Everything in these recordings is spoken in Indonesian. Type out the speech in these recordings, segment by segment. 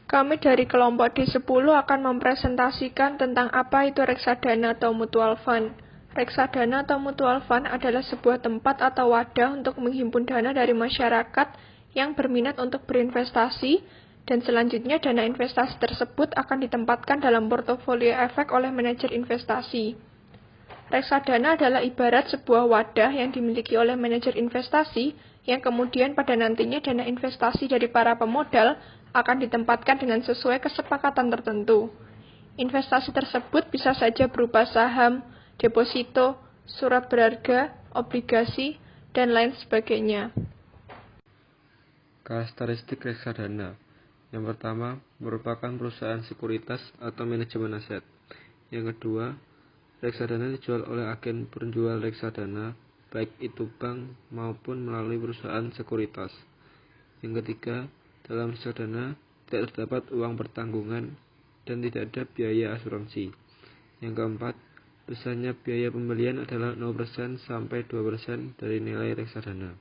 Kami dari kelompok D10 akan mempresentasikan tentang apa itu reksadana atau mutual fund. Reksadana atau mutual fund adalah sebuah tempat atau wadah untuk menghimpun dana dari masyarakat yang berminat untuk berinvestasi, dan selanjutnya dana investasi tersebut akan ditempatkan dalam portofolio efek oleh manajer investasi. Reksadana adalah ibarat sebuah wadah yang dimiliki oleh manajer investasi yang kemudian pada nantinya dana investasi dari para pemodal akan ditempatkan dengan sesuai kesepakatan tertentu. Investasi tersebut bisa saja berupa saham, deposito, surat berharga, obligasi, dan lain sebagainya. Karakteristik reksadana. Yang pertama, merupakan perusahaan sekuritas atau manajemen aset. Yang kedua, reksadana dijual oleh agen penjual reksadana, baik itu bank maupun melalui perusahaan sekuritas. Yang ketiga, dalam reksadana tidak terdapat uang pertanggungan dan tidak ada biaya asuransi. Yang keempat, besarnya biaya pembelian adalah 0% sampai 2% dari nilai reksadana.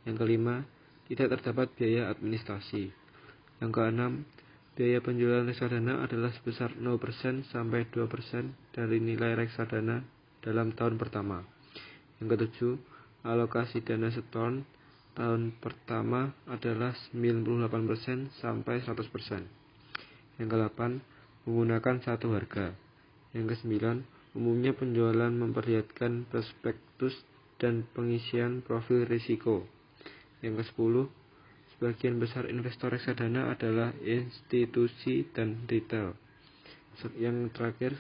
Yang kelima, tidak terdapat biaya administrasi. Yang keenam, biaya penjualan reksadana adalah sebesar 0% sampai 2% dari nilai reksadana dalam tahun pertama. Yang ketujuh, alokasi dana setor tahun pertama adalah 98% sampai 100%. Yang kedelapan, menggunakan satu harga. Yang kesembilan, umumnya penjualan memperlihatkan prospektus dan pengisian profil risiko. Yang kesepuluh, sebagian besar investor reksadana adalah institusi dan retail. Yang terakhir,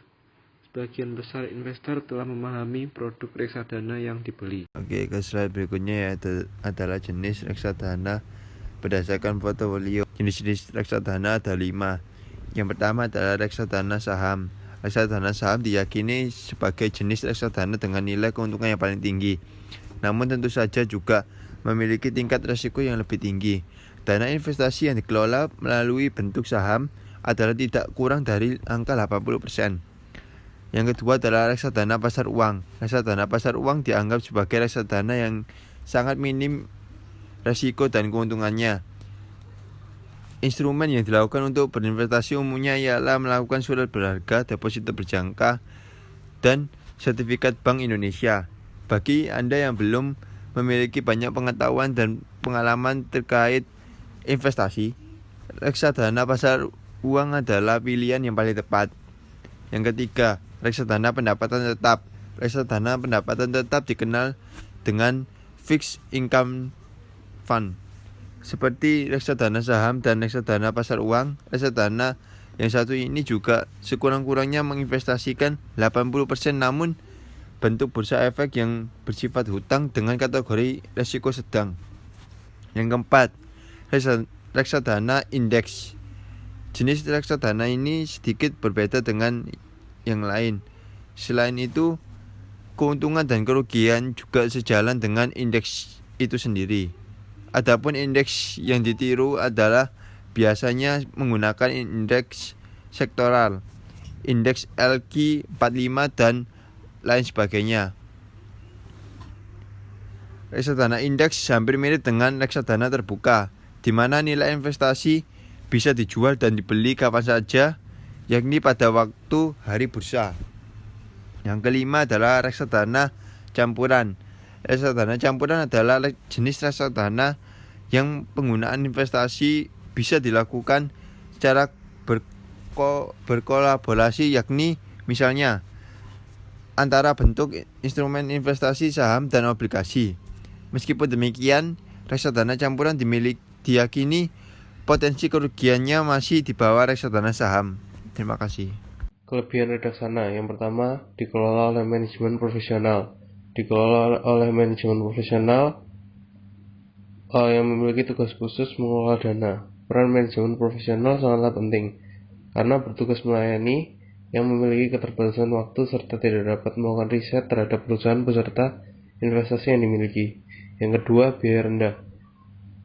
sebagian besar investor telah memahami produk reksadana yang dibeli. Oke, ke slide berikutnya yaitu adalah jenis reksadana berdasarkan portofolio. Jenis-jenis reksadana ada 5. Yang pertama adalah reksadana saham. Reksadana saham diyakini sebagai jenis reksadana dengan nilai keuntungan yang paling tinggi. Namun tentu saja juga memiliki tingkat risiko yang lebih tinggi. Dana investasi yang dikelola melalui bentuk saham adalah tidak kurang dari angka 80%. Yang kedua adalah reksadana pasar uang. Reksadana pasar uang dianggap sebagai reksadana yang sangat minim risiko dan keuntungannya. Instrumen yang dilakukan untuk berinvestasi umumnya ialah melakukan surat berharga, deposito berjangka, dan sertifikat Bank Indonesia. Bagi Anda yang belum memiliki banyak pengetahuan dan pengalaman terkait investasi, reksadana pasar uang adalah pilihan yang paling tepat. Yang ketiga, reksadana pendapatan tetap. Reksadana pendapatan tetap dikenal dengan fixed income fund. Seperti reksadana saham dan reksadana pasar uang, reksadana yang satu ini juga sekurang-kurangnya menginvestasikan 80%, namun bentuk bursa efek yang bersifat hutang dengan kategori risiko sedang. Yang keempat, reksadana indeks. Jenis reksadana ini sedikit berbeda dengan yang lain. Selain itu, keuntungan dan kerugian juga sejalan dengan indeks itu sendiri. Adapun indeks yang ditiru adalah biasanya menggunakan indeks sektoral, indeks LQ45 dan lain sebagainya. Reksadana indeks hampir mirip dengan reksadana terbuka, di mana nilai investasi bisa dijual dan dibeli kapan saja, yakni pada waktu hari bursa. Yang kelima adalah reksadana campuran. Reksadana campuran adalah jenis reksadana yang penggunaan investasi bisa dilakukan secara berkolaborasi, yakni misalnya antara bentuk instrumen investasi saham dan obligasi. Meskipun demikian, reksadana campuran diyakini potensi kerugiannya masih di bawah reksadana saham. Terima kasih. Kelebihan reksadana yang pertama, dikelola oleh manajemen profesional. Dikelola oleh manajemen profesional yang memiliki tugas khusus mengelola dana. Peran manajemen profesional sangatlah penting karena bertugas melayani yang memiliki keterbatasan waktu serta tidak dapat melakukan riset terhadap perusahaan beserta investasi yang dimiliki. Yang kedua, biaya rendah.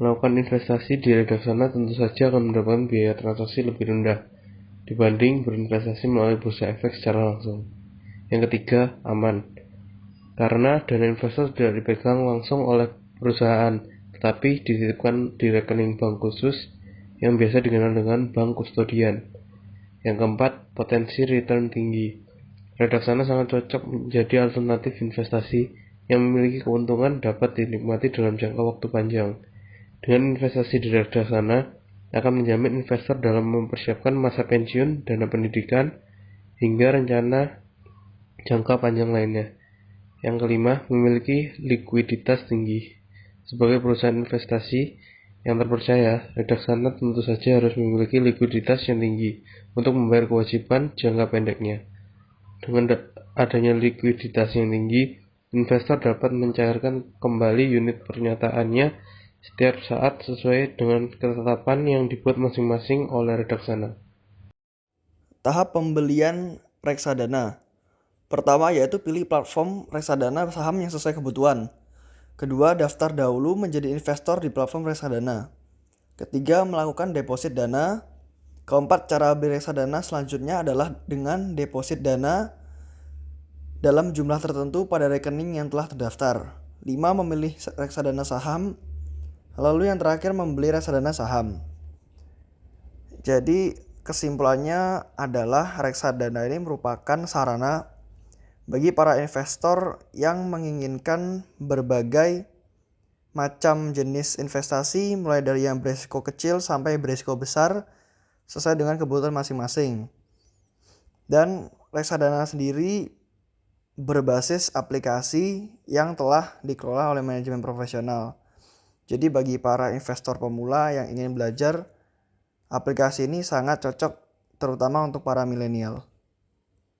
Melakukan investasi di reksadana tentu saja akan mendapatkan biaya transaksi lebih rendah dibanding berinvestasi melalui bursa efek secara langsung. Yang ketiga, aman. Karena dana investor tidak dipegang langsung oleh perusahaan, tetapi dititipkan di rekening bank khusus yang biasa dikenal dengan bank kustodian. Yang keempat, potensi return tinggi. Reksadana sangat cocok menjadi alternatif investasi yang memiliki keuntungan dapat dinikmati dalam jangka waktu panjang. Dengan investasi di reksadana akan menjamin investor dalam mempersiapkan masa pensiun, dana pendidikan, hingga rencana jangka panjang lainnya. Yang kelima, memiliki likuiditas tinggi. Sebagai perusahaan investasi yang terpercaya, reksadana tentu saja harus memiliki likuiditas yang tinggi untuk membayar kewajiban jangka pendeknya. Dengan adanya likuiditas yang tinggi, investor dapat mencairkan kembali unit pernyataannya setiap saat sesuai dengan ketetapan yang dibuat masing-masing oleh reksadana. Tahap pembelian reksadana. Pertama yaitu pilih platform reksadana saham yang sesuai kebutuhan. Kedua, daftar dahulu menjadi investor di platform reksadana. Ketiga, melakukan deposit dana. Keempat, cara beli reksadana selanjutnya adalah dengan deposit dana dalam jumlah tertentu pada rekening yang telah terdaftar. 5. Memilih reksadana saham. Lalu yang terakhir, membeli reksadana saham. Jadi kesimpulannya adalah reksadana ini merupakan sarana bagi para investor yang menginginkan berbagai macam jenis investasi, mulai dari yang berisiko kecil sampai berisiko besar sesuai dengan kebutuhan masing-masing. Dan reksadana sendiri berbasis aplikasi yang telah dikelola oleh manajemen profesional. Jadi bagi para investor pemula yang ingin belajar, aplikasi ini sangat cocok terutama untuk para milenial.